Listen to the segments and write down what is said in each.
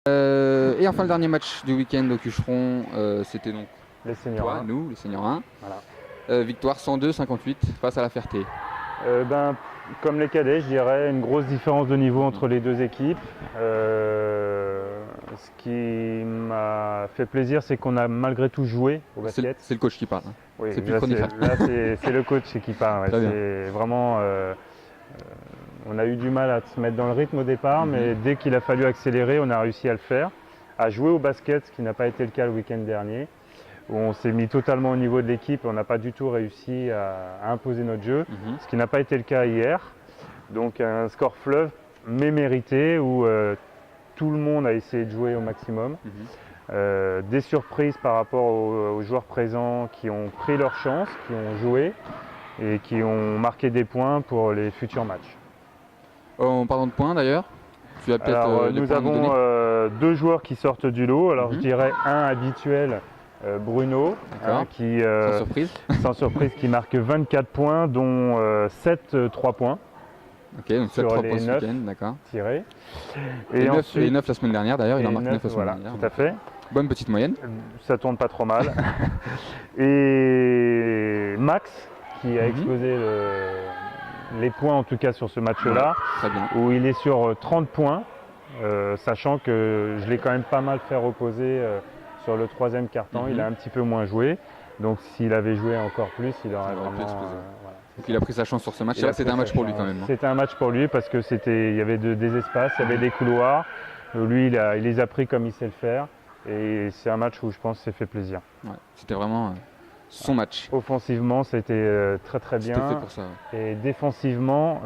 Et enfin, le dernier match du week-end au Cucheron, c'était donc les seniors 1. Nous, les seniors 1. Voilà. Victoire 102-58 face à la Ferté. Comme les cadets, je dirais, une grosse différence de niveau entre les deux équipes. Ce qui m'a fait plaisir, c'est qu'on a malgré tout joué au basket. C'est le coach qui parle. Hein. Oui, c'est plus le là, c'est le coach qui parle. Ouais. C'est vraiment. On a eu du mal à se mettre dans le rythme au départ, mais dès qu'il a fallu accélérer, on a réussi à le faire, à jouer au basket, ce qui n'a pas été le cas le week-end dernier, où on s'est mis totalement au niveau de l'équipe et on n'a pas du tout réussi à imposer notre jeu, ce qui n'a pas été le cas hier. Donc un score fleuve, mais mérité, où tout le monde a essayé de jouer au maximum. Des surprises par rapport aux joueurs présents qui ont pris leur chance, qui ont joué et qui ont marqué des points pour les futurs matchs. En parlant de points d'ailleurs, tu as peut-être nous avons deux joueurs qui sortent du lot. Alors je dirais un habituel, Bruno, qui sans surprise qui marque 24 points, dont 7 3 points. Ok, donc 7 3 points ce week-end, d'accord. Tirés. Et 9 la semaine dernière d'ailleurs, il en marque 9 la semaine dernière. Tout à fait. Bonne petite moyenne. Ça tourne pas trop mal. Et Max, qui a explosé les points en tout cas sur ce match-là, où il est sur 30 points, sachant que je l'ai quand même pas mal fait reposer sur le troisième quart-temps. Il a un petit peu moins joué, donc s'il avait joué encore plus, il aurait vraiment explosé. Donc il a pris sa chance sur ce match. Là, c'était un match pour lui quand même. C'était un match pour lui parce que il y avait des espaces, il y avait des couloirs. Lui, il les a pris comme il sait le faire, et c'est un match où je pense qu'il s'est fait plaisir. Ouais, c'était vraiment son match. Offensivement, c'était très très bien. C'était fait pour ça. Et défensivement,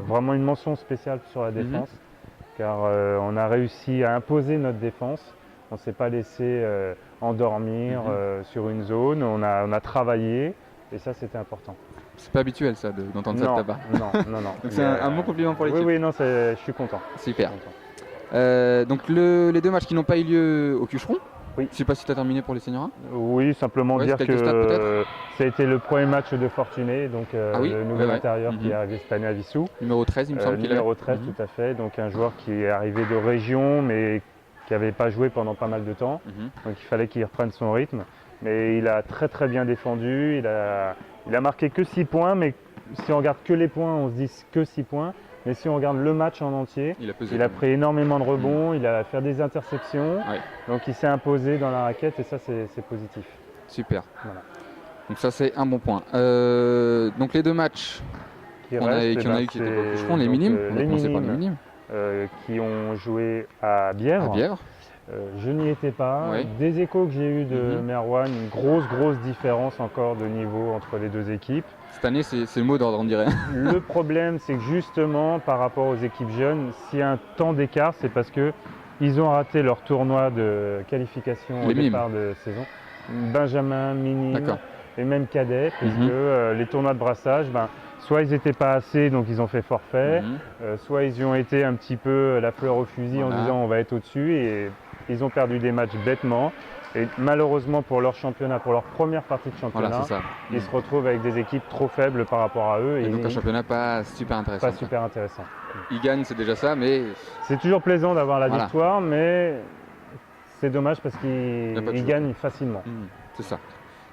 vraiment une mention spéciale sur la défense, car on a réussi à imposer notre défense. On ne s'est pas laissé endormir sur une zone. On a travaillé, et ça, c'était important. C'est pas habituel ça d'entendre ça de ta part. Non. Donc c'est un bon compliment pour l'équipe. Oui, non, je suis content. Super. Donc les deux matchs qui n'ont pas eu lieu au Cucheron. Oui. Je ne sais pas si tu as terminé pour les seniors 1. Oui, simplement dire que ça a été le premier match de Fortuné, donc le nouvel intérieur qui est arrivé cette année à Vissou. Numéro 13, il me semble qu'il est. Numéro 13, tout à fait. Donc un joueur qui est arrivé de région, mais qui n'avait pas joué pendant pas mal de temps. Donc il fallait qu'il reprenne son rythme. Mais il a très très bien défendu. Il a marqué que 6 points, mais si on regarde que les points, on se dit que 6 points. Mais si on regarde le match en entier, il a pris énormément de rebonds, il a fait des interceptions, donc il s'est imposé dans la raquette et ça c'est positif. Super. Voilà. Donc ça c'est un bon point. Donc les deux matchs qu'on a eu qui étaient pas Cucheron, les minimes, on va commencer par les minimes. Qui ont joué à Bièvre. Je n'y étais pas. Des échos que j'ai eus de Merwan, une grosse différence encore de niveau entre les deux équipes. Cette année, c'est le mot d'ordre, on dirait. Le problème, c'est que justement, par rapport aux équipes jeunes, s'il y a un temps d'écart, c'est parce qu'ils ont raté leur tournoi de qualification au départ de saison. Benjamin, minime et même cadet, parce que les tournois de brassage, soit ils n'étaient pas assez, donc ils ont fait forfait, soit ils y ont été un petit peu la fleur au fusil en disant on va être au-dessus, et ils ont perdu des matchs bêtement. Et malheureusement pour leur championnat, pour leur première partie de championnat, ils se retrouvent avec des équipes trop faibles par rapport à eux. Et donc un championnat pas super intéressant. Pas super intéressant. Ils gagnent, c'est déjà ça, mais... C'est toujours plaisant d'avoir la victoire, mais c'est dommage parce qu'ils gagnent facilement. C'est ça.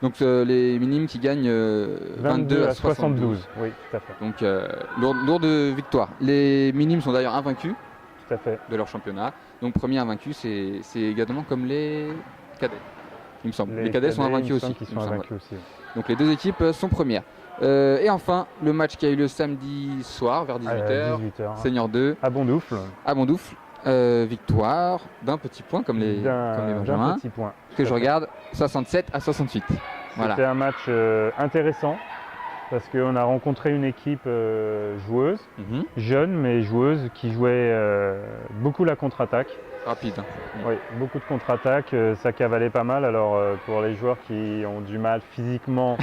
Donc les minimes qui gagnent 22 à 72. Oui, tout à fait. Donc lourde victoire. Les minimes sont d'ailleurs invaincus de leur championnat. Donc premier invaincu, c'est également comme les cadets, il me semble. Les cadets sont invaincus aussi. Donc les deux équipes sont premières. Et enfin, le match qui a eu lieu samedi soir vers 18h, Senior 2. À Bondoufle. Victoire d'un petit point comme les Benjamins. D'un petit point. Que je regarde, 67 à 68. C'était un match intéressant parce qu'on a rencontré une équipe joueuse, jeune mais joueuse, qui jouait beaucoup la contre-attaque. Rapide. Oui, beaucoup de contre-attaques, ça cavalait pas mal. Alors pour les joueurs qui ont du mal physiquement,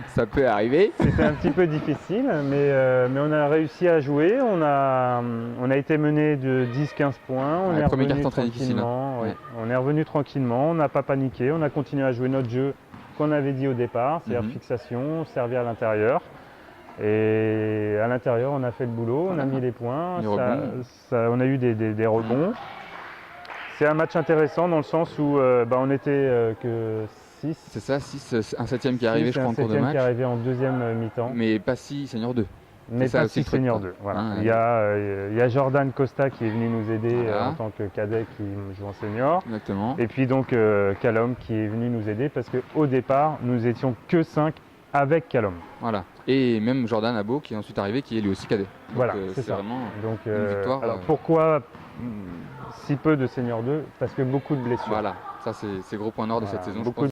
ça peut arriver. C'était un petit peu difficile, mais on a réussi à jouer. On a été mené de 10-15 points. On est premier carton très difficile. On est revenu tranquillement, on n'a pas paniqué, on a continué à jouer notre jeu qu'on avait dit au départ, c'est-à-dire fixation, servir à l'intérieur. Et à l'intérieur, on a fait le boulot, on a mis les points, on a eu des rebonds. C'est un match intéressant dans le sens où on était que 6. C'est ça, 6, un 7e qui est arrivé, je crois, en cours de match. Qui est arrivé en deuxième mi-temps. Mais pas 6 senior 2. Mais pas 6 senior 2. Voilà. Il y a Jordan Costa qui est venu nous aider en tant que cadet qui joue en senior. Exactement. Et puis donc Callum qui est venu nous aider parce qu'au départ, nous étions que 5 avec Callum. Voilà. Et même Jordan Abo qui est ensuite arrivé, qui est lui aussi cadet. Donc, voilà, c'est ça. Vraiment donc, une victoire. Alors pourquoi si peu de senior 2? Parce que beaucoup de blessures. Voilà, ça c'est gros point nord de cette saison. Beaucoup